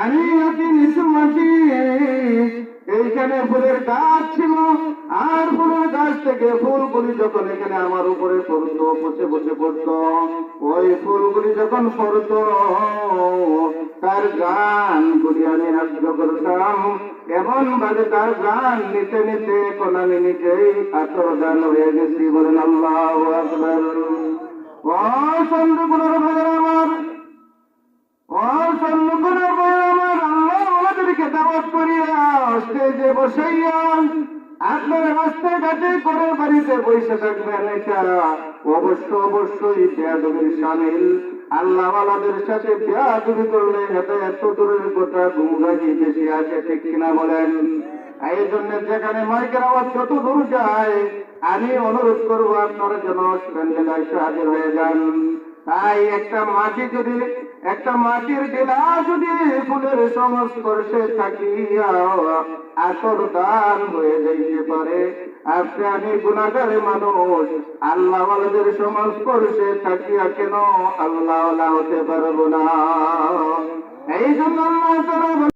আমি অতি নিচু মাটি, এইখানে ফুলের গাছ ছিল, আর ফুলের গাছ থেকে ফুলগুলি যখন এখানে আমার উপরে পড়তো, বসে বসে পড়তো, ওই ফুলগুলি যখন পড়তো তার গান গুলি আমি আগ্রহ করতাম, এমন ভাবে তার গান নিতে নিতে এখন আমি নিজেই আতর গান হয়ে গেছি। বলেন আল্লাহু আকবার। ও চন্দ্রগুলোর ভাগের আমার, ও চন্দ্রগুলোর ভাগের আমার, আল্লাহ আমাদেরকে দাওয়াত করিয়া স্টেজে বসাইয়া আপনার রাস্তাঘাটে করে বাড়িতে বসে থাকবেন, এটা অবশ্যই বেয়াদবির শামিল। আল্লাহওয়ালাদের সাথে বেয়াদবি করলে এত দূরের কথা, গুমরাহি বেশি আছে, ঠিক কিনা বলেন? এই জন্য যেখানে মাইকের আওয়াজ যত দূর যায়, আমি অনুরোধ করবো আপনারা যেন প্যান্ডেলে এসে হাজির হয়ে যান। তাই একটা মাটির ডিলা যদি ফুলের সংস্পর্শে থাকিয়া আতর দান হয়ে যাইতে পারে, আজকে আমি গুনাহগার মানুষ, আল্লাহওয়ালাদের সংস্পর্শে থাকিয়া কেন আল্লাহওয়ালা হতে পারবো না? এই জন্য আল্লাহ তাআলা